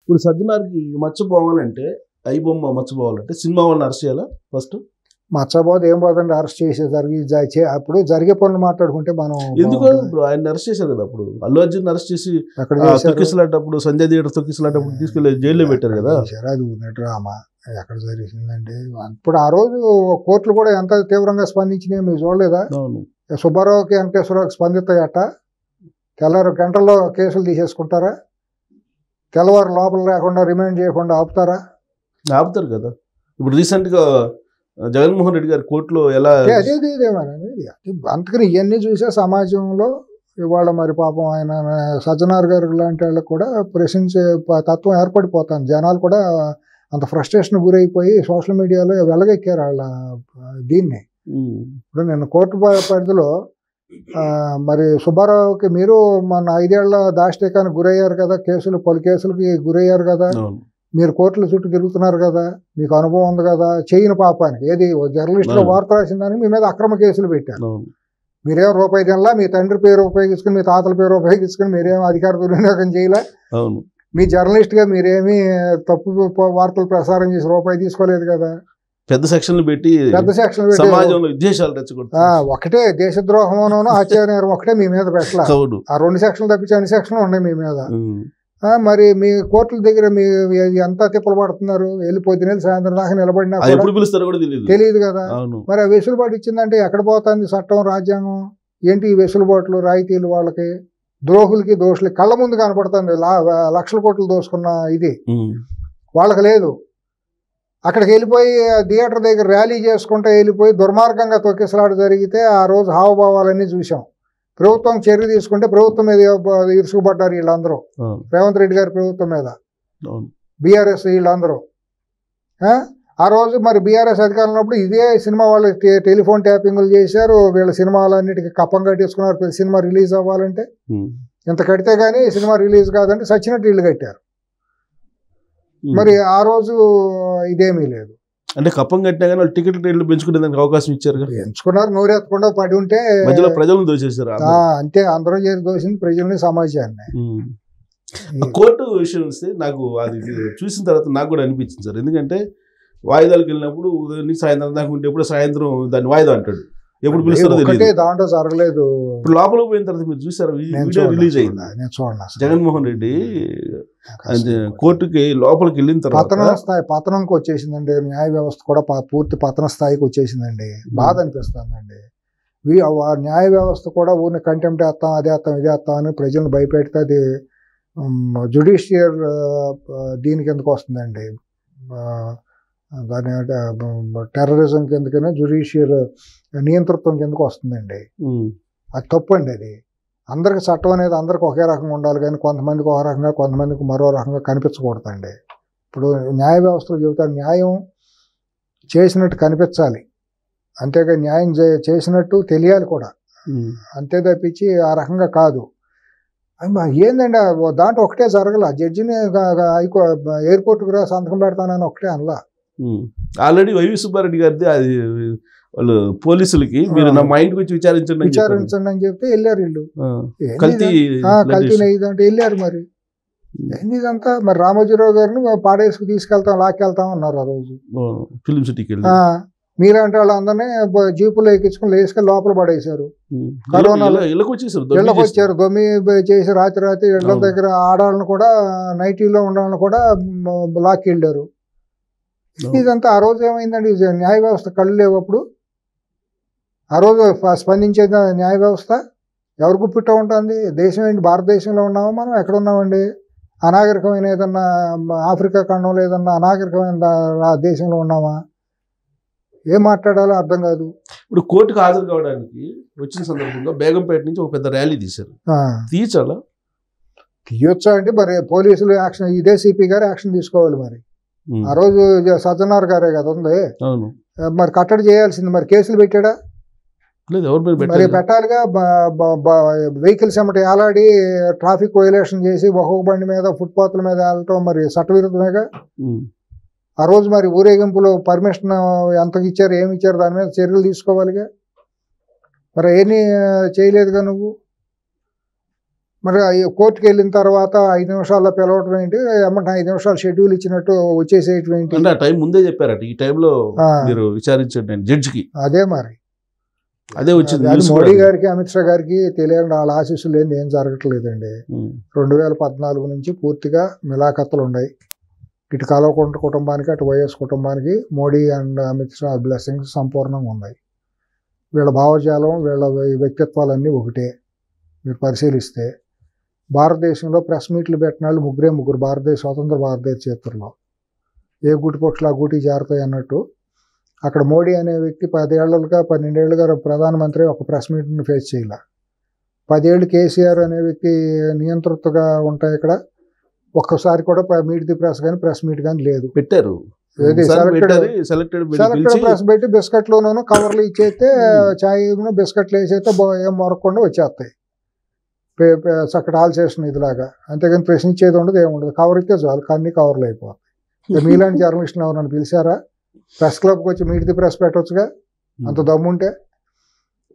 ఇప్పుడు సజ్జనార్కి మర్చిపోవాలంటే ఐబొమ్మ మర్చిపోవాలంటే సినిమా వాళ్ళని అరెస్ట్ చేయాలా ఫస్ట్? మర్చిపోతే ఏం పోతుంది, అరెస్ట్ చేసే అప్పుడు జరిగే పనులు మాట్లాడుకుంటే మనం ఎందుకు ఇప్పుడు ఆయన అరెస్ట్ చేశారు కదా, అప్పుడు అల్లు అర్జున్ అరెస్ట్ చేసి ఎక్కడ తొక్కిసలాటప్పుడు సంజయ్ థియేటర్ తొక్కిసలాటప్పుడు తీసుకెళ్లి జైల్లో పెట్టారు కదా. అది డ్రామా ఎక్కడ జరిగిందండి. ఇప్పుడు ఆ రోజు కోర్టులు కూడా ఎంత తీవ్రంగా స్పందించినాయి మీరు చూడలేదా? సుబ్బారావుకి వెంకటేశ్వరరావుకి స్పందిస్తాయట, తెల్లారు గంటల్లో కేసులు తీసేసుకుంటారా? తెల్లవారు లోపల లేకుండా రిమైండ్ చేయకుండా ఆపుతారా? ఆపుతారు కదా. ఇప్పుడు రీసెంట్ గా జగన్మోహన్ రెడ్డి గారి కోర్టులో ఎలా అందుకని ఇవన్నీ చూసే సమాజంలో ఇవాళ మరి పాపం ఆయన సజ్జనార్ గారు లాంటి వాళ్ళకి కూడా ప్రశ్నించే తత్వం ఏర్పడిపోతాను. జనాలు కూడా అంత ఫ్రస్ట్రేషన్ గురైపోయి సోషల్ మీడియాలో వెలగెక్కారు వాళ్ళ దీన్ని. ఇప్పుడు నేను కోర్టు పరిధిలో మరి సుబ్బారావుకి మీరు మన 5 ఏళ్ల దాష్టికానికి గురయ్యారు కదా, పలు కేసులకి గురయ్యారు కదా, మీరు కోర్టుల చుట్టూ తిరుగుతున్నారు కదా, మీకు అనుభవం ఉంది కదా, చేయని పాపానికి ఏది జర్నలిస్టులో వార్త రాసిందని మీ మీద అక్రమ కేసులు పెట్టారు. మీరేం రూపాయి తినలా, మీ తండ్రి పేరు ఉపయోగించుకుని మీ తాతల పేరు ఉపయోగించుకుని మీరేం అధికార దుర్వినియోగం చేయలే, మీ జర్నలిస్ట్గా మీరేమీ తప్పు వార్తలు ప్రసారం చేసి రూపాయి తీసుకోలేదు కదా. పెద్ద సెక్షన్లు పెట్టి సమాజంలో విద్వేషాలు రెచ్చగొడతారు. ఒకటే దేశద్రోహంలోనూ హత్యానేరం ఒకటే మీ మీద పెట్టాల. ఆ 2 సెక్షన్లు తప్పించి అన్ని సెక్షన్లు ఉన్నాయి మీ మీద. మరి మీ కోర్టుల దగ్గర మీ ఎంత తిప్పలు పడుతున్నారు, వెళ్ళిపోతే సాయంత్రం దాకా నిలబడినా తెలియదు కదా. మరి ఆ వెసులుబాటు ఇచ్చిందంటే ఎక్కడ పోతుంది చట్టం, రాజ్యాంగం? ఏంటి ఈ వెసులుబాట్లు, రాయితీలు? వాళ్ళకి ద్రోహులకి దోషులకి కళ్ళ ముందు కనపడుతుంది. లక్షల కోట్లు దోసుకున్న ఇది వాళ్ళకి లేదు. అక్కడికి వెళ్ళిపోయి థియేటర్ దగ్గర ర్యాలీ చేసుకుంటూ వెళ్ళిపోయి దుర్మార్గంగా తొక్కిసలాట జరిగితే ఆ రోజు హావభావాలన్నీ చూసాం. ప్రభుత్వం చర్య తీసుకుంటే ప్రభుత్వం మీద ఇరుసుకుపడ్డారు వీళ్ళందరూ. రేవంత్ రెడ్డి గారి ప్రభుత్వం మీద బీఆర్ఎస్ వీళ్ళందరూ. ఆ రోజు మరి బీఆర్ఎస్ అధికారంలో ఉన్నప్పుడు ఇదే సినిమా వాళ్ళు టెలిఫోన్ ట్యాపింగ్లు చేశారు. వీళ్ళ సినిమాలన్నిటికీ కప్పం కట్టేసుకున్నారు. ప్రతి సినిమా రిలీజ్ అవ్వాలంటే ఇంత కడితే కానీ సినిమా రిలీజ్ కాదంటే సచ్చినట్టు ఇల్లు కట్టారు. మరి ఆ రోజు ఇదేమీ లేదు. అంటే కప్పం కట్టినా కానీ వాళ్ళు టికెట్ రేట్లు పెంచుకునే దానికి అవకాశం ఇచ్చారు, పెంచుకున్నారు. నోరెత్తకుండా పడి ఉంటే మధ్యలో ప్రజలను దోచేశారు. అంతే, అందరూ చేరి దోసింది ప్రజల్ని, సమాజాన్ని. కోర్టు విషయం వస్తే నాకు అది చూసిన తర్వాత నాకు కూడా అనిపించింది సార్. ఎందుకంటే వాయిదాలకు వెళ్ళినప్పుడు ఉదయం నుంచి సాయంత్రం దాకా ఉంటే ఎప్పుడు సాయంత్రం దాన్ని వాయిదా అంటాడు, ఎప్పుడు పిలుస్తారో తెలియదు. దాంట్లో జరగలేదు. ఇప్పుడు లోపల పోయిన తర్వాత మీరు చూసారు వీడియో రిలీజ్ అయింది. నేను చూడను. జగన్మోహన్ రెడ్డి కోర్టుకి లోపలికి వెళ్ళిన తర్వాత పతనంకి వచ్చేసిందండి. న్యాయ వ్యవస్థ కూడా పూర్తి పతన స్థాయికి వచ్చేసిందండి. బాధ అనిపిస్తుందండి. న్యాయ వ్యవస్థ కూడా ఊరిని కంటెంప్ట్ వేస్తాం, అది వేస్తాం, ఇది వేస్తాం అని ప్రజలను భయపెడితే అది జ్యుడిషియల్ దీనికి ఎందుకు వస్తుందండి, దాని టెర్రరిజం కిందకైనా జ్యుడిషియల్ నియంతృత్వం కిందకు వస్తుందండి. అది తప్పు అండి. అది అందరికి చట్టం అనేది అందరికి ఒకే రకంగా ఉండాలి, కానీ కొంతమందికి ఒక రకంగా కొంతమందికి మరో రకంగా కనిపించకూడదండి. ఇప్పుడు న్యాయ వ్యవస్థలో చెబుతారు, న్యాయం చేసినట్టు కనిపించాలి, అంతేగా న్యాయం చేసినట్టు తెలియాలి కూడా, అంతే తప్పించి ఆ రకంగా కాదు. ఏందండి దాంట్లో ఒకటే జరగల. జడ్జిని ఎయిర్పోర్ట్కి రా సంతకం పెడతానని ఒకటే అనలా. ఆల్రెడీ వైవి సుబ్బారెడ్డి గారిది అది వాళ్ళు పోలీసులకి మీరు మా ఇంటికి వచ్చి విచారించండి అని చెప్తే వెళ్ళారు. వీళ్ళు కల్తీ అంటే వెళ్ళారు. మరి ఇదంతా మరి రామోజీరావు గారిని పాడేసుకు లాక్కెళ్తాం అన్నారు ఆ రోజు ఫిలిం సిటీకి. మీరంటే వాళ్ళందరినీ జీపులో ఎక్కించుకుని లేసుకొని లోపల పడేశారు. కరోనాలో ఇళ్ళకి వచ్చారు, దొమ్మి చేసి రాత్రి ఇళ్ళ దగ్గర ఆడాలను కూడా నైటీలో ఉండాలని కూడా లాక్కి వెళ్ళారు. ఇదంతా ఆ రోజు ఏమైందండి, న్యాయ వ్యవస్థ కళ్ళు లేవు అప్పుడు. ఆ రోజు స్పందించే న్యాయ వ్యవస్థ ఎవరు గుప్పిట్ట ఉంటుంది? దేశం ఏంటి, భారతదేశంలో ఉన్నామా మనం, ఎక్కడ ఉన్నామండి? అనాగరికమైన ఏదన్నా ఆఫ్రికా ఖండంలో ఏదన్నా అనాగరికమైన దేశంలో ఉన్నామా? ఏం మాట్లాడాలో అర్థం కాదు. ఇప్పుడు కోర్టుకు హాజరు కావడానికి వచ్చిన సందర్భంగా బేగంపేట నుంచి ఒక పెద్ద ర్యాలీ తీశారు. తీయచ్చా అంటే మరి పోలీసులు యాక్షన్, ఇదే సిపి గారు యాక్షన్ తీసుకోవాలి. మరి ఆ రోజు సజ్జనార్ గారే కదా ఉంది, మరి కట్టడి చేయాల్సింది. మరి కేసులు పెట్టాడా? మరి పెట్టాలిగా. వెహికల్స్ ఏమంటే ఏలాడి ట్రాఫిక్ వైలేషన్ చేసి ఒక్కొక్క బండి మీద ఫుట్పాత్ల మీద వెళ్ళటం మరి చట్టవిరుద్ధమేగా. ఆ రోజు మరి ఊరేగింపులో పర్మిషన్ ఎంతకి ఇచ్చారు, ఏమి ఇచ్చారు, దాని మీద చర్యలు తీసుకోవాలిగా. మరి ఏమీ చేయలేదుగా నువ్వు. మరి కోర్టుకి వెళ్ళిన తర్వాత 5 నిమిషాల్లో పిలవటం ఏంటి, ఏమంటే 5 నిమిషాలు షెడ్యూల్ ఇచ్చినట్టు వచ్చేసేయటం ఏంటి? అంటే ఆ టైం ముందే చెప్పారట, ఈ టైంలో మీరు విచారించండి నేను జడ్జికి. అదే మరి అదే వచ్చింది. అది మోడీ గారికి అమిత్ షా గారికి తెలియని వాళ్ళ ఆశీస్సులు లేని ఏం జరగట్లేదండి. 2014 నుంచి పూర్తిగా మిలాఖత్తులు ఉన్నాయి. ఇటు కల్వకుంట్ల కుటుంబానికి అటు వైఎస్ కుటుంబానికి మోడీ అండ్ అమిత్ షా బ్లెస్సింగ్స్ సంపూర్ణంగా ఉన్నాయి. వీళ్ళ భావజాలం వీళ్ళ వ్యక్తిత్వాలన్నీ ఒకటే. మీరు పరిశీలిస్తే భారతదేశంలో ప్రెస్ మీట్లు పెట్టిన వాళ్ళు ముగ్గురు భారతదేశ స్వతంత్ర భారతదేశ చరిత్రలో. ఏ గూటి పక్షులు ఆ గూటికి చేరుతాయి అన్నట్టు అక్కడ మోడీ అనే వ్యక్తి 10 ఏళ్లుగా 12 ఏళ్ళుగా ప్రధానమంత్రి ఒక ప్రెస్ మీట్ని ఫేస్ చేయాల. 10 ఏళ్ళు కేసీఆర్ అనే వ్యక్తి నియంతృత్వగా ఉంటాయి. ఇక్కడ ఒక్కసారి కూడా మీట్ ది ప్రెస్ కానీ ప్రెస్ మీట్ కానీ లేదు. పెట్టారు సెలెక్టెడ్ ప్రెస్ పెట్టి బిస్కెట్లోనూ కవర్లు ఇచ్చేస్తే చాయ్ బిస్కెట్లు వేసైతే ఏం మొరకుండా వచ్చేస్తాయి. చక్కటి ఆల్సేషన్ ఇదిలాగా. అంతేగాని ప్రశ్నించేది ఉండదు, ఏముండదు. కవర్ ఇస్తే చాలు, అన్ని కవర్లు అయిపోతాయి. మీలాంటి జర్నలిస్టులు ఎవరన్నా పిలిచారా? ప్రెస్ క్లబ్కి వచ్చి మీట్ ది ప్రెస్ పెట్టవచ్చుగా అంత దమ్ముంటే.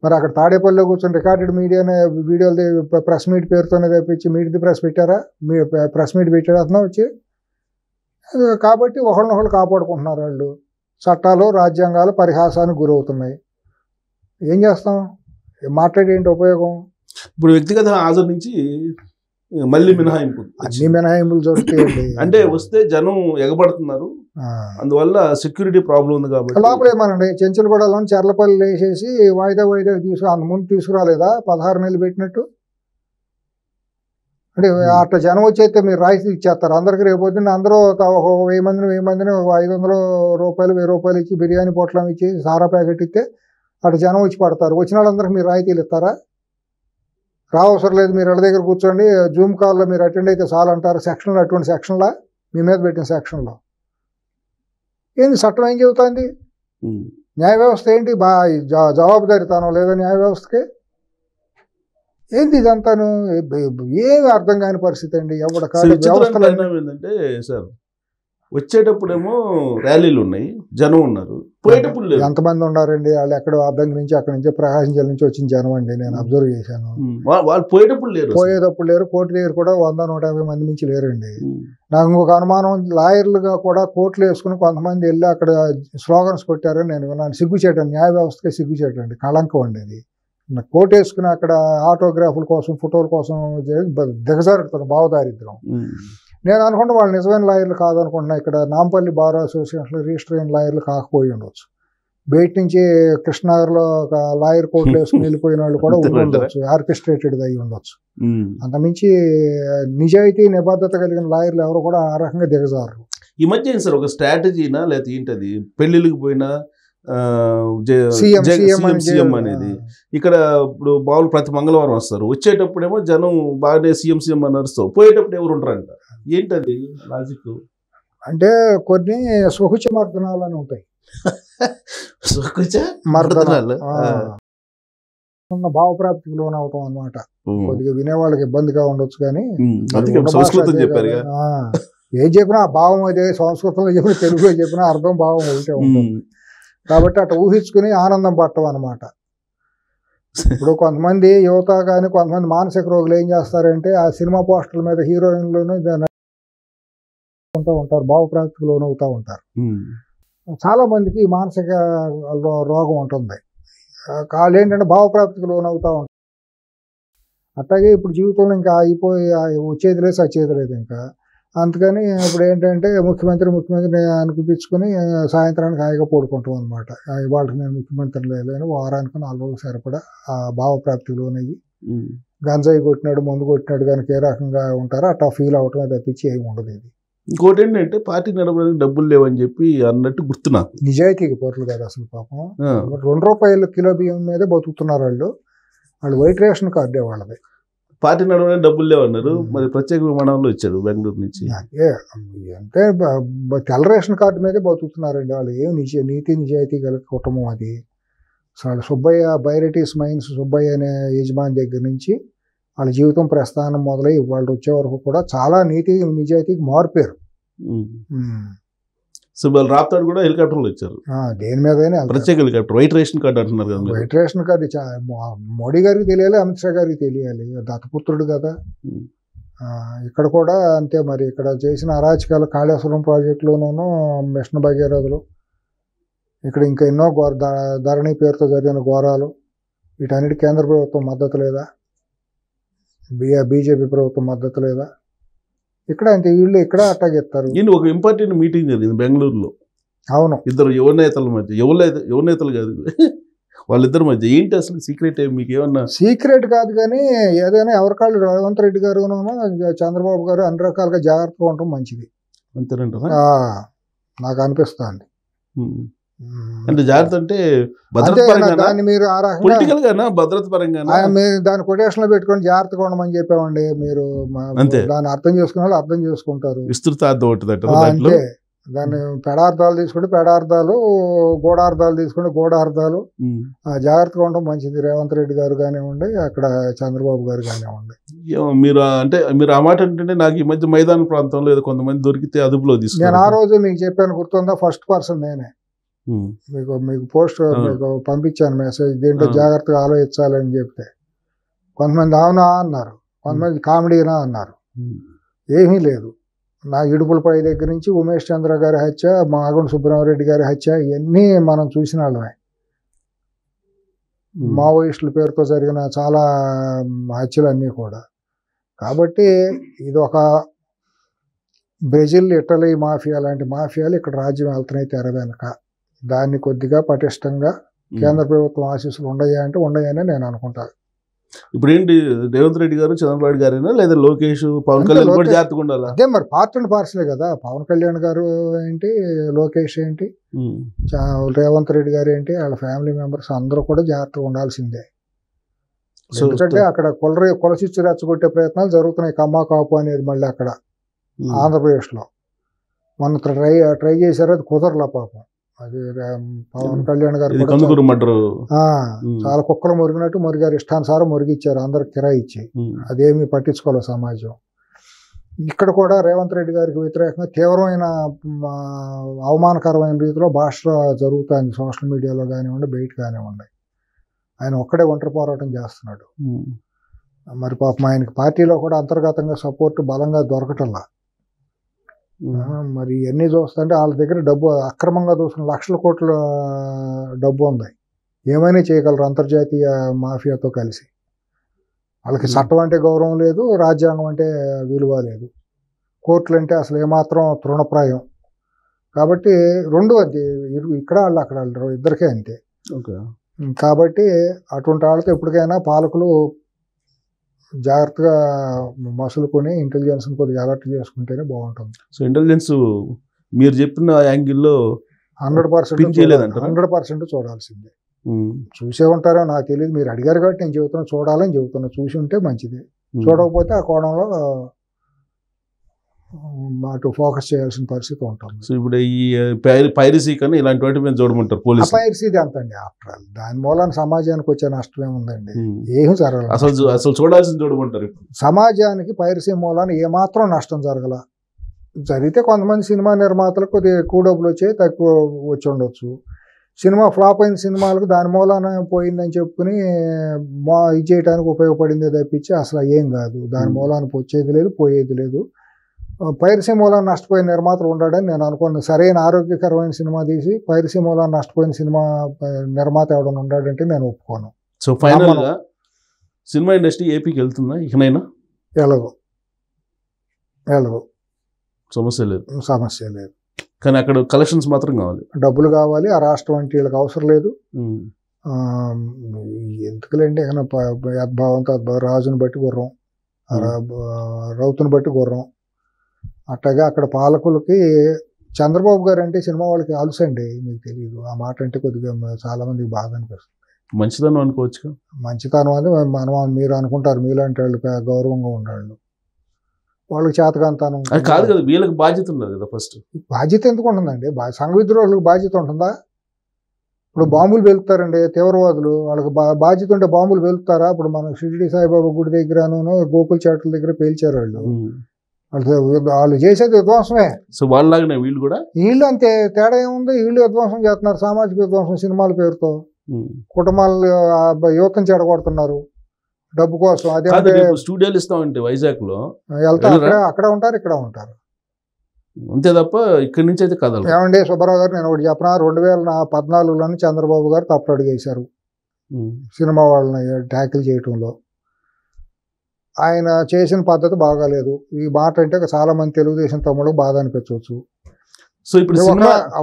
మరి అక్కడ తాడేపల్లిలో కూర్చొని రికార్డెడ్ మీడియానే వీడియోలు ప్రెస్ మీట్ పేరుతోనే తెప్పించి మీట్ ది ప్రెస్ పెట్టారా? ప్రెస్ మీట్ పెట్టాడు అతను వచ్చి. కాబట్టి ఒకళ్ళనొకళ్ళు కాపాడుకుంటున్నారు వాళ్ళు. చట్టాలు రాజ్యాంగాలు పరిహాసానికి గురవుతున్నాయి. ఏం చేస్తాం? మాట్లాడేంటి ఉపయోగం? ఇప్పుడు వ్యక్తిగత హాజరు నుంచి మళ్ళీ మినహాయింపు, అన్ని మినహాయింపులు జరుగుతాయండి. అంటే వస్తే జనం ఎగబడుతున్నారు, అందువల్ల సెక్యూరిటీ ప్రాబ్లం ఉంది కాబట్టి. లోపల ఏమనండి చెంచులగూడలో చెర్లపల్లి వేసేసి వాయిదా ముందు తీసుకురాలేదా 16 నెలలు పెట్టినట్టు? అంటే అట్లా జనం వచ్చేస్తే మీరు రాయితీ ఇచ్చేస్తారు అందరికి. రేపు పొద్దున్న అందరూ 1000 మందిని 500 రూపాయలు 1000 రూపాయలు ఇచ్చి బిర్యానీ పొట్లం ఇచ్చి సారా ప్యాకెట్ ఇస్తే అటు జనం వచ్చి పడతారు. వచ్చిన వాళ్ళందరికీ మీరు రాయితీలు ఇస్తారా? రావసరం లేదు, మీరు వాళ్ళ దగ్గర కూర్చోండి, జూమ్ కాల్లో మీరు అటెండ్ అయితే చాలు అంటారు. సెక్షన్లో అటువంటి సెక్షన్లా మీ మీద పెట్టిన సెక్షన్లో ఏంది? చట్టం ఏం చెబుతుంది? న్యాయ వ్యవస్థ ఏంటి? జవాబుదారీతనం లేదా న్యాయ వ్యవస్థకి? ఏంటి ఇదంతాను? ఏమి అర్థం కాని పరిస్థితి అండి. ఎవడ వ్యవస్థలు ఏంటంటే సార్, వచ్చేటప్పుడేమో ర్యాలీలు ఉన్నాయి, జనం ఉన్నారు, పోయేటప్పుడు ఎంతమంది ఉన్నారండి? వాళ్ళు ఎక్కడ అద్దం నుంచి అక్కడి నుంచి ప్రకాశం జిల్లా నుంచి వచ్చిన జనం అండి. నేను అబ్జర్వ్ చేశాను. వాళ్ళు పోయేటప్పుడు లేరు. కోర్టు దగ్గర కూడా 100-150 మంది నుంచి లేరండి. నాకు ఇంకొక అనుమానం, లాయర్లుగా కూడా కోర్టులు వేసుకుని కొంతమంది వెళ్ళి అక్కడ స్లోగన్స్ కొట్టారని నేను విన్నాను. సిగ్గుచేయటం, న్యాయ వ్యవస్థకే సిగ్గుచేయటండి, కళంకం అండి అది. కోర్టు వేసుకుని అక్కడ ఆటోగ్రాఫ్ల కోసం ఫోటోల కోసం దిగజారుతున్న భావదారిద్రం. నేను అనుకుంటా వాళ్ళు నిజమైన లాయర్లు కాదనుకుంటున్నా. ఇక్కడ నాంపల్లి బార్ అసోసియేషన్లో రిజిస్టర్ అయిన లాయర్లు కాకపోయి ఉండొచ్చు. బయట నుంచి కృష్ణనగర్లో ఒక లాయర్ కోర్టులు వేసుకుని వెళ్ళిపోయిన వాళ్ళు కూడా ఉండొచ్చు, ఆర్కెస్ట్రేటెడ్ అయి ఉండొచ్చు. అంతమించి నిజాయితీ నిబద్ధత కలిగిన లాయర్లు ఎవరు కూడా ఆ రకంగా దిగజారు. ఈ మధ్య సార్ ఒక స్ట్రాటజీనా లేకపోతే ఏంటది, పెళ్లిళ్ళకి పోయినా సీఎం అనేది ఇక్కడ ఇప్పుడు బావులు ప్రతి మంగళవారం వస్తారు, వచ్చేటప్పుడేమో జనం బాగానే సీఎం అని నడుస్తావు, పోయేటప్పుడు ఎవరు ఉంటారంట. ఏంటది లాజిక్? అంటే కొన్ని సుహుచ మర్దనాలు అని ఉంటాయి. మర్దనాలు భావప్రాప్తికి లోన్ అవటం అనమాట. కొద్దిగా వినేవాళ్ళకి ఇబ్బందిగా ఉండొచ్చు కానీ సంస్కృతం చెప్పారు. ఏం చెప్పినా ఆ భావం అదే, సంస్కృతంలో చెప్పిన తెలుగులో చెప్పినా అర్థం భావం ఒకటే ఉంటుంది. కాబట్టి అట్లా ఊహించుకుని ఆనందం పట్టం అనమాట. ఇప్పుడు కొంతమంది యువత కానీ కొంతమంది మానసిక రోగులు ఏం చేస్తారంటే ఆ సినిమా పోస్టర్ల మీద హీరోయిన్లోనే ఉంటారు, భావప్రాప్తికి లోన్ అవుతూ ఉంటారు. చాలా మందికి మానసిక రోగం ఉంటుంది. వాళ్ళు ఏంటంటే భావప్రాప్తికి లోన్ అవుతూ ఉంటారు. అట్లాగే ఇప్పుడు జీవితంలో ఇంకా అయిపోయి వచ్చేది లేదు సచ్చేది లేదు ఇంకా. అందుకని ఇప్పుడు ఏంటంటే ముఖ్యమంత్రి అనిపించుకుని సాయంత్రానికి హాయిగా పడుకుంటాం అనమాట. ఇవాళ నేను ముఖ్యమంత్రి లేని వారానికి 4 రోజులు సరిపడా ఆ భావప్రాప్తికి లోనయ్యి గంజాయి కొట్టినాడు మందు కొట్టినాడు కనుక ఏ రకంగా ఉంటారో అట్లా ఫీల్ అవటమే తప్పించి ఏమి ఉండదు. ఇది ఇంకోటి ఏంటంటే పార్టీ నడపడానికి డబ్బులు లేవని చెప్పి అన్నట్టు గుర్తు నాకు. నిజాయితీకి పోట్లు కదా అసలు పాపం. 2 రూపాయలు కిలో బియ్యం మీదే బతుకుతున్నారు వాళ్ళు వైట్ రేషన్ కార్డే వాళ్ళది. పార్టీ నడవడానికి డబ్బులు లేవన్నారు, మరి ప్రత్యేక విమానంలో వచ్చాడు బెంగళూరు నుంచి. అంటే తెల్ల రేషన్ కార్డు మీదే బతుకుతున్నారండి వాళ్ళు. ఏం నీతి నిజాయితీ కలిగి కుటుంబం అది. అసలు సుబ్బయ్య బైరటీస్ మైన్స్ సుబ్బయ్య అనే యజమాని దగ్గర నుంచి వాళ్ళ జీవితం ప్రస్థానం మొదలై వాళ్ళు వచ్చే వరకు కూడా చాలా నీతి నిజాయితీకి మారిపోయారు. సో వాళ్ళు రాప్తాడు కూడా హెలికాప్టర్లు వచ్చారు, దేని మీదైనా ప్రత్యేక హెలికాప్టర్, వైట్ రేషన్ కార్డు అంటున్నారు కదా. వైట్ రేషన్ కార్డు మోడీ గారికి తెలియాలి, అమిత్ షా గారికి తెలియాలి, దత్తపుత్రుడు కదా. ఇక్కడ కూడా అంతే మరి. ఇక్కడ చేసిన అరాచకాలు కాళేశ్వరం ప్రాజెక్టులోనూ మిషన్ భగీరథలు, ఇక్కడ ఇంకా ఎన్నో ధరణి పేరుతో జరిగిన ఘోరాలు, వీటన్నిటి కేంద్ర ప్రభుత్వం మద్దతు లేదా, బీజేపీ ప్రభుత్వం మద్దతు లేదా? ఇక్కడ అంతే, వీళ్ళు ఇక్కడ అట్టాగిస్తారు. ఒక ఇంపార్టెంట్ మీటింగ్ జరిగింది బెంగళూరులో. అవును, ఇద్దరు యువ నేతల మధ్య, యువ నేతలు కాదు వాళ్ళిద్దరి మధ్య. ఏంటి అసలు సీక్రెట్? మీకు ఏమన్నా? సీక్రెట్ కాదు కానీ ఏదైనా ఎవరికాళ్ళు రేవంత్ రెడ్డి గారు చంద్రబాబు గారు అన్ని రకాలుగా జాగ్రత్తగా ఉండటం మంచిది అంతేనంటారా? నాకు అనిపిస్తుంది. అంటే జాగ్రత్త అంటే దాన్ని మీరు ఆ రకంగా భద్రత పరంగా మీరు దాన్ని కొటేషన్ లో పెట్టుకొని జాగ్రత్తగా ఉండమని చెప్పామండి. మీరు దాన్ని అర్థం చేసుకునే వాళ్ళు అర్థం చేసుకుంటారు. విస్తృత అంతే. దాన్ని పెడార్థాలు తీసుకుంటే పెడార్థాలు, గూఢార్థాలు తీసుకుంటే గూఢార్థాలు. జాగ్రత్తగా ఉండడం మంచిది. రేవంత్ రెడ్డి గారు కానివ్వండి, అక్కడ చంద్రబాబు గారు కానివ్వండి. మీరు ఆ మాట అంటే నాకు ఈ మధ్య మైదాన ప్రాంతంలో ఏదో కొంతమంది దొరికితే అదుపులో తీసుకుని, నేను ఆ రోజు మీకు చెప్పాను గుర్తుందా, ఫస్ట్ పర్సన్ నేనే మీకు పోస్ట్ మీకు పంపించాను మెసేజ్, దీంట్లో జాగ్రత్తగా ఆలోచించాలని చెప్తే కొంతమంది అవునా అన్నారు, కొంతమంది కామెడీనా అన్నారు. ఏమీ లేదు. నా ఇడుపులపై దగ్గర నుంచి ఉమేష్ చంద్ర గారి హత్య, మాగుంట సుబ్రహ్మరెడ్డి గారి హత్య, ఇవన్నీ మనం చూసిన వాళ్ళమే. మావోయిస్టుల పేరుతో జరిగిన చాలా హత్యలన్నీ కూడా. కాబట్టి ఇది ఒక బ్రెజిల్, ఇటలీ మాఫియా లాంటి మాఫియాలు ఇక్కడ రాజ్యం వెళ్తున్నాయి తెర వెనక. దాన్ని కొద్దిగా పటిష్టంగా కేంద్ర ప్రభుత్వం ఆశీస్సులు ఉండయా అంటే ఉండయని నేను అనుకుంటాను. ఇప్పుడు ఏంటి, రేవంత్ రెడ్డి గారు చంద్రబాబు గారైనా లేదా లోకేష్, పవన్ కళ్యాణ్ కూడా జాగ్రత్తగా ఉండాలి? అదే మరి, పార్ట్ అండ్ పార్సలే కదా. పవన్ కళ్యాణ్ గారు ఏంటి, లోకేష్ ఏంటి, రేవంత్ రెడ్డి గారు ఏంటి, వాళ్ళ ఫ్యామిలీ మెంబర్స్ అందరూ కూడా జాగ్రత్తగా ఉండాల్సిందే. ఎందుకంటే అక్కడ కులచిచ్చు రెచ్చగొట్టే ప్రయత్నాలు జరుగుతున్నాయి. కమ్మా కాపు అనేది మళ్ళీ అక్కడ ఆంధ్రప్రదేశ్లో మొన్న ట్రై చేశారు, అది కుదరలా పాపం. అది పవన్ కళ్యాణ్ గారు చాలా కుక్కలు మురిగినట్టు మురిగారు, ఇష్టానుసారం మురిగిచ్చారు, అందరికి కిరాయి ఇచ్చి. అదేమీ పట్టించుకోలేదు సమాజం. ఇక్కడ కూడా రేవంత్ రెడ్డి గారికి వ్యతిరేకంగా తీవ్రమైన అవమానకరమైన రీతిలో భాష జరుగుతుంది, సోషల్ మీడియాలో కానివ్వండి, బయట కానివ్వండి. ఆయన ఒక్కడే ఒంటరి పోరాటం చేస్తున్నాడు. మరి పాపం ఆయనకి పార్టీలో కూడా అంతర్గతంగా సపోర్ట్ బలంగా దొరకటల్లా. మరి ఇవన్నీ చూస్తుంటే వాళ్ళ దగ్గర డబ్బు అక్రమంగా దోసుకున్న లక్షల కోట్ల డబ్బు ఉంది. ఏమైనా చేయగలరు అంతర్జాతీయ మాఫియాతో కలిసి. వాళ్ళకి చట్టం అంటే గౌరవం లేదు, రాజ్యాంగం అంటే విలువ లేదు, కోర్టులు అంటే అసలు ఏమాత్రం తృణప్రాయం. కాబట్టి రెండు అంతే, ఇక్కడ వాళ్ళు అక్కడ వాళ్ళు ఇద్దరికే అంతే. కాబట్టి అటువంటి వాళ్ళతో ఎప్పటికైనా పాలకులు జాగ్రత్తగా మసులుకొని ఇంటెలిజెన్స్ కొద్దిగా అలర్ట్ చేసుకుంటేనే బాగుంటుంది. సో ఇంటెలిజెన్స్ మీరు చెప్పిన యాంగిల్లో 100% చూడాల్సిందే. చూసే ఉంటారో నాకు తెలియదు, మీరు అడిగారు కాబట్టి నేను చెబుతున్నా, చూడాలని చెబుతున్నా. చూసి ఉంటే మంచిది, చూడకపోతే ఆ కోణంలో అటు ఫోకస్ చేయాల్సిన పరిస్థితి ఉంటుంది. సో ఇప్పుడు ఈ పైరసీ కానీ ఇలాంటి వాటి మీద చూడమంటారు పోలీసు? పైరసీది అంతండి. ఆఫ్టర్ ఆల్ దాని మూలాన సమాజానికి వచ్చే నష్టం ఏముందండి? ఏం జరగదు. అసలు చూడాల్సింది చూడమంటారు. సమాజానికి పైరసీ మూలాన ఏమాత్రం నష్టం జరగల. జరిగితే కొంతమంది సినిమా నిర్మాతలకు కొద్దిగా ఎక్కువ డబ్బులు వచ్చాయి, తక్కువ వచ్చి ఉండొచ్చు. సినిమా ఫ్లాప్ అయిన సినిమాలకు దాని మూలాన పోయిందని చెప్పుకుని ఇది చేయడానికి ఉపయోగపడిందే తప్పించి అసలు ఏం కాదు. దాని మూలాన వచ్చేది లేదు, పోయేది లేదు. పైరసీ మూలాన్ని నష్టపోయిన నిర్మాతలు ఉన్నాడని నేను అనుకున్నాను. సరైన ఆరోగ్యకరమైన సినిమా తీసి పైరసీ మూలాన్ని నష్టపోయిన సినిమా నిర్మాత ఎవడన్నా ఉన్నాడంటే నేను ఒప్పుకోను. సో ఫైనల్గా సినిమా ఇండస్ట్రీ ఏపీకి వెళ్తుందా ఇకనైనా? ఎలాగో సమస్య లేదు. కానీ అక్కడ కలెక్షన్స్ మాత్రం కావాలి, డబ్బులు కావాలి. ఆ రాష్ట్రం అంటే వీళ్ళకి అవసరం లేదు. ఎందుకులేండి, ఏమైనా యద్భావంతో రాజుని బట్టి గుర్రం, రౌతుని బట్టి గుర్రం. అట్టగా అక్కడ పాలకులకి చంద్రబాబు గారు అంటే సినిమా వాళ్ళకి అలుసండి, మీకు తెలియదు. ఆ మాట అంటే కొద్దిగా చాలా మందికి బాధ అనిపిస్తుంది. మంచితనం అనుకోవచ్చు. మంచితనం అని మనం మీరు అనుకుంటారు, మీలాంటి వాళ్ళు గౌరవంగా ఉండాలి. వాళ్ళకి చేతకాంతాను కాదు కదా, వీళ్ళకి బాధ్యత ఉండదు కదా. ఫస్ట్ బాధ్యత ఎందుకు ఉంటుందండి? సంఘ విద్రోహులకు బాధ్యత ఉంటుందా? ఇప్పుడు బాంబులు వెలుపుతారండి తీవ్రవాదులు, వాళ్ళకి బాధ్యత ఉంటే బాంబులు వెలుపుతారా? ఇప్పుడు మనం షిరిడి సాయిబాబా గుడి దగ్గరను గోకుల్ చాట్ల దగ్గర పేల్చారు వాళ్ళు. వాళ్ళు చేసేది విధ్వంసమే. సో వాళ్ళలాగానే వీళ్ళు కూడా వీళ్ళు అంతే, తేడా ఏముంది, వీళ్ళు విధ్వంసం చేస్తున్నారు, సామాజిక విధ్వంసం సినిమాల పేరుతో కుటుంబాలు యువతను చెడగొడుతున్నారు డబ్బు కోసం. అదే స్టూడియోలు ఇస్తామంటే వైజాగ్ లో వెళ్తా అక్కడ ఉంటారు, ఇక్కడ ఉంటారు, అంతే తప్ప ఇక్కడి నుంచి అయితే కథలు. ఏమండి సుబ్బారావు గారు, నేను ఒకటి చెప్పనా, 2014లోని చంద్రబాబు గారు తప్పుడు అడిగేశారు సినిమా వాళ్ళని ట్యాకిల్ చేయటంలో. ఆయన చేసిన పద్ధతి బాగాలేదు. ఈ మాట అంటే చాలా మంది తెలుగుదేశం తమ్ముడు బాధ అనిపించవచ్చు. సో ఇప్పుడు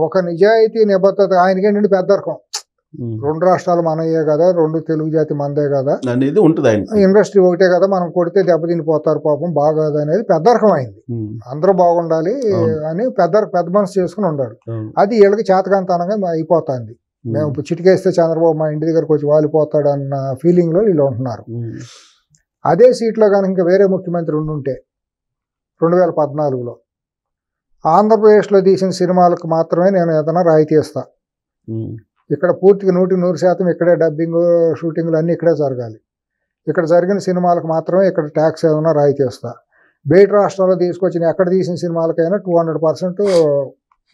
ఒక నిజాయితీ నిబద్ధత ఆయనకేంటంటే పెద్దరకం. 2 రాష్ట్రాలు మనయ్యే కదా, 2 తెలుగు జాతి మనదే కదా అనేది ఉంటుంది, ఇండస్ట్రీ ఒకటే కదా, మనం కొడితే దెబ్బతినిపోతారు పాపం, బాగాదు అనేది పెద్దరకం అయింది. అందరూ బాగుండాలి అని పెద్ద మనసు చేసుకుని ఉన్నాడు. అది వీళ్ళకి చేతకాంతనంగా అయిపోతుంది. మేము చిటికేస్తే చంద్రబాబు మా ఇంటి దగ్గరకు వచ్చి వాలిపోతాడు అన్న ఫీలింగ్ లో వీళ్ళు ఉంటున్నారు. అదే సీట్లో కానీ ఇంకా వేరే ముఖ్యమంత్రి ఉండుంటే 2014లో ఆంధ్రప్రదేశ్లో తీసిన సినిమాలకు మాత్రమే నేను ఏదైనా రాయితీ ఇస్తా, ఇక్కడ పూర్తిగా 100% ఇక్కడే డబ్బింగ్ షూటింగ్లు అన్నీ ఇక్కడే జరగాలి, ఇక్కడ జరిగిన సినిమాలకు మాత్రమే ఇక్కడ ట్యాక్స్ ఏదైనా రాయితీ ఇస్తా, బయట రాష్ట్రాల్లో తీసుకొచ్చిన ఎక్కడ తీసిన సినిమాలకైనా 200%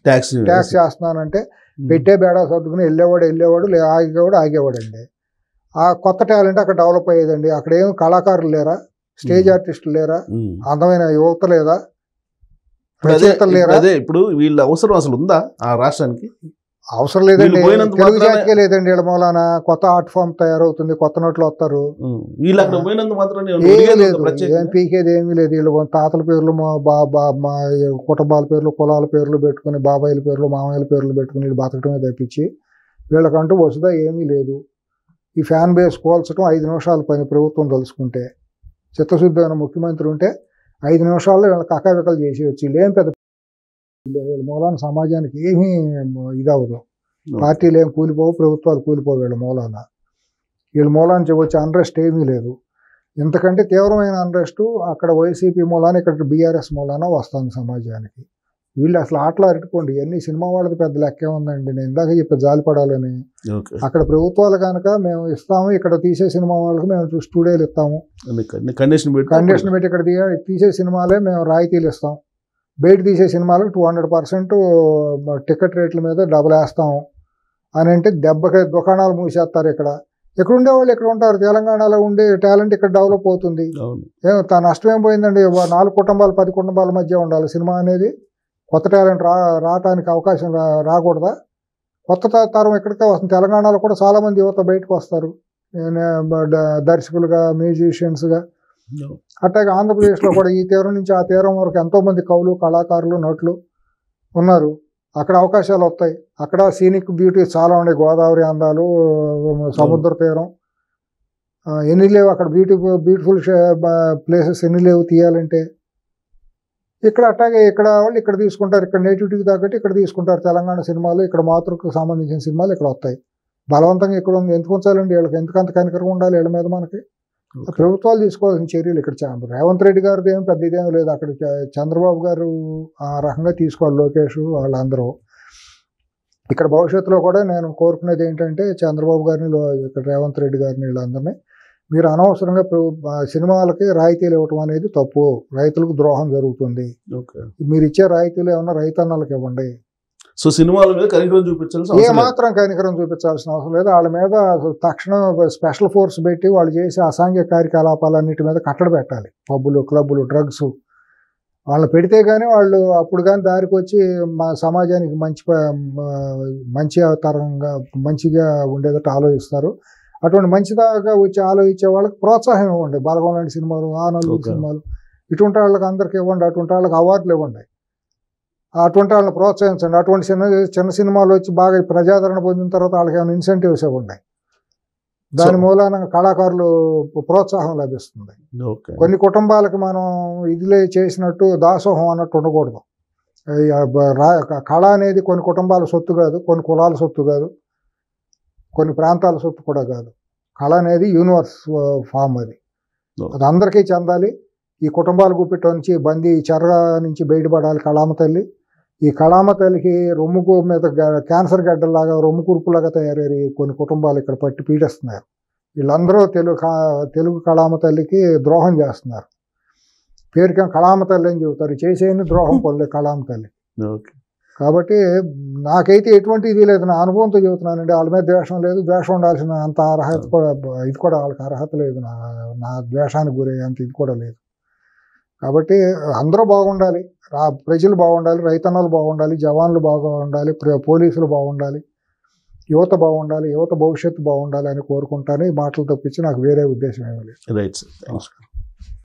ట్యాక్స్ చేస్తున్నానంటే పెట్టే బేడా సర్దుకుని వెళ్ళేవాడు ఆగేవాడు అండి. ఆ కొత్త టాలెంట్ అక్కడ డెవలప్ అయ్యేదండి. అక్కడ ఏం కళాకారులు లేరా, స్టేజ్ ఆర్టిస్టులు లేరా, అందమైన యువత లేదా, రచయితలు లేరా? అదే ఇప్పుడు వీళ్ళ అవసరం అసలు ఉందా ఆ రాష్ట్రానికి? అవసరం లేదండి, తెలుగు జాతికే లేదండి. వీళ్ళ మూలాన కొత్త ఆర్ట్ ఫామ్ తయారవుతుంది, కొత్త నోట్లు వస్తారు, ఏం పీకేది ఏమీ లేదు. వీళ్ళు తాతల పేర్లు, మా కుటుంబాల పేర్లు, కులాల పేర్లు పెట్టుకుని, బాబాయిల పేర్లు, మామయ్యల పేర్లు పెట్టుకుని వీళ్ళు బతకటమే తప్పించి వీళ్ళకంటూ వస్తుందా ఏమీ లేదు. ఈ ఫ్యాన్ బేస్ కోల్చడం 5 నిమిషాల పని ప్రభుత్వం తలుసుకుంటే. చిత్తశుద్ధి అయిన ముఖ్యమంత్రి ఉంటే 5 నిమిషాల్లో వీళ్ళకి అకావికలు చేసి వచ్చి వీళ్ళేం పెద్ద వీళ్ళ మూలాన సమాజానికి ఏమీ ఇదవదు. పార్టీలు ఏం కూలిపోవు, ప్రభుత్వాలు కూలిపోవు. వీళ్ళ మూలాన వచ్చే అన్రెస్ట్ ఏమీ లేదు. ఇంతకంటే తీవ్రమైన అన్రెస్ట్ అక్కడ వైసీపీ మూలాన, ఇక్కడ బీఆర్ఎస్ మూలాన వస్తుంది సమాజానికి. వీళ్ళు అసలు ఆటలు అరటుకోండి, ఇవన్నీ సినిమా వాళ్ళకి పెద్ద లెక్కే ఉందండి. నేను ఇందాక చెప్పి జాలిపడాలని, అక్కడ ప్రభుత్వాలు కనుక మేము ఇస్తాము, ఇక్కడ తీసే సినిమా వాళ్ళకి మేము స్టూడియోలు ఇస్తాము, కండిషన్ పెట్టి ఇక్కడ తీసే సినిమాలే మేము రాయితీలు ఇస్తాం, బయట తీసే సినిమాలకు 200% టికెట్ రేట్ల మీద డబ్బులు వేస్తాము అని అంటే దెబ్బకి దుకాణాలు మూసేస్తారు. ఇక్కడ ఉండేవాళ్ళు ఇక్కడ ఉంటారు, తెలంగాణలో ఉండే టాలెంట్ ఇక్కడ డెవలప్ అవుతుంది. తన నష్టం ఏం పోయిందండి? 4 కుటుంబాలు 10 కుటుంబాల మధ్య ఉండాలి సినిమా అనేది. కొత్త టాలెంట్ రావటానికి అవకాశం రాకూడదా? కొత్త తరం ఎక్కడికే వస్తుంది. తెలంగాణలో కూడా చాలామంది యువత బయటకు వస్తారు దర్శకులుగా, మ్యూజిషియన్స్గా. అట్లాగే ఆంధ్రప్రదేశ్లో కూడా ఈ తీరం నుంచి ఆ తీరం వరకు ఎంతోమంది కవులు, కళాకారులు, నటులు ఉన్నారు. అక్కడ అవకాశాలు వస్తాయి. అక్కడ సీనిక్ బ్యూటీ చాలా ఉన్నాయి, గోదావరి అందాలు, సముద్ర తీరం ఎన్ని లేవు అక్కడ, బ్యూటిఫుల్ ప్లేసెస్ ఎన్ని లేవు తీయాలంటే. ఇక్కడ అట్లాగే ఇక్కడ వాళ్ళు ఇక్కడ తీసుకుంటారు, ఇక్కడ నేటివిటీకి తగ్గట్టు ఇక్కడ తీసుకుంటారు. తెలంగాణ సినిమాలు, ఇక్కడ మాతృకు సంబంధించిన సినిమాలు ఇక్కడ వస్తాయి. బలవంతంగా ఇక్కడ ఉంది ఎందుకు ఉంచాలండి? వీళ్ళకి ఎందుకంత కనికరం ఉండాలి వీళ్ళ మీద? మనకి ప్రభుత్వాలు తీసుకోవాల్సిన చర్యలు ఇక్కడ రేవంత్ రెడ్డి గారిది ఏం పెద్ద ఇదేం లేదు. అక్కడ చంద్రబాబు గారు ఆ రకంగా తీసుకోవాలి, లోకేష్ వాళ్ళందరూ. ఇక్కడ భవిష్యత్తులో కూడా నేను కోరుకునేది ఏంటంటే చంద్రబాబు గారిని, ఇక్కడ రేవంత్ రెడ్డి గారిని, వీళ్ళందరినీ మీరు అనవసరంగా సినిమాలకి రాయితీలు ఇవ్వటం అనేది తప్పు, రైతులకు ద్రోహం జరుగుతుంది. మీరు ఇచ్చే రాయితీలు ఏమన్నా రైతన్నలకు ఇవ్వండి. సో సినిమాల మీద కనికరం చూపించాల్సిన ఏమాత్రం కనికరం చూపించాల్సిన అవసరం లేదు. వాళ్ళ మీద తక్షణం స్పెషల్ ఫోర్స్ పెట్టి వాళ్ళు చేసే అసాంఘిక కార్యకలాపాలన్నిటి మీద కట్టడి పెట్టాలి. పబ్బులు, క్లబ్బులు, డ్రగ్స్ వాళ్ళని పెడితే కానీ వాళ్ళు అప్పుడు కానీ దారికి వచ్చి మా సమాజానికి మంచి తరంగా మంచిగా ఉండేటట్టు ఆలోచిస్తారు. అటువంటి మంచిదాకా వచ్చి ఆలోచించే వాళ్ళకి ప్రోత్సాహం ఇవ్వండి. బలగం లాంటి సినిమాలు, ఆనంద్ సినిమాలు, ఇటువంటి వాళ్ళకి అందరికి ఇవ్వండి. అటువంటి వాళ్ళకి అవార్డులు ఇవ్వండి. అటువంటి వాళ్ళని ప్రోత్సహించండి. అటువంటి చిన్న సినిమాలు వచ్చి బాగా ప్రజాదరణ పొందిన తర్వాత వాళ్ళకి ఏమైనా ఇన్సెంటివ్స్ ఇవ్వండి. దాని మూలాన కళాకారులు ప్రోత్సాహం లభిస్తుంది. కొన్ని కుటుంబాలకు మనం ఇదిలే చేసినట్టు దాసోహం అన్నట్టు ఉండకూడదు. కళ అనేది కొన్ని కుటుంబాల సొత్తు కాదు, కొన్ని కులాల సొత్తు కాదు, కొన్ని ప్రాంతాల సొత్తు కూడా కాదు. కళ అనేది యూనివర్స్ ఫామ్, అది అందరికీ చెందాలి. ఈ కుటుంబాల గుప్పిట నుంచి బందీ చెర నుంచి బయటపడాలి కళామ తల్లి. ఈ కళామ తల్లికి రొమ్ముకు మీద క్యాన్సర్ గడ్డలాగా, రొమ్ము కురుపులాగా తయారయ్యి కొన్ని కుటుంబాలు ఇక్కడ పట్టి పీడిస్తున్నారు. వీళ్ళందరూ తెలుగు కళామ తల్లికి ద్రోహం చేస్తున్నారు. పేరుకేం కళామ తల్లి అని చెబుతారు, చేసేయని ద్రోహం పొందే కళామ తల్లి. కాబట్టి నాకైతే ఎటువంటి ఇది లేదు, నా అనుభవంతో చెబుతున్నానండి. వాళ్ళ మీద ద్వేషం లేదు, ద్వేషం ఉండాల్సిన అంత అర్హత కూడా ఇది కూడా వాళ్ళకి అర్హత లేదు, నా ద్వేషానికి గురయ్యేంత ఇది కూడా లేదు. కాబట్టి అందరూ బాగుండాలి, ప్రజలు బాగుండాలి, రైతన్నలు బాగుండాలి, జవాన్లు బాగుండాలి, పోలీసులు బాగుండాలి, యువత బాగుండాలి, యువత భవిష్యత్తు బాగుండాలి అని కోరుకుంటాను. ఈ మాటలు తప్పించి నాకు వేరే ఉద్దేశం ఏమీ లేదు. Right sir.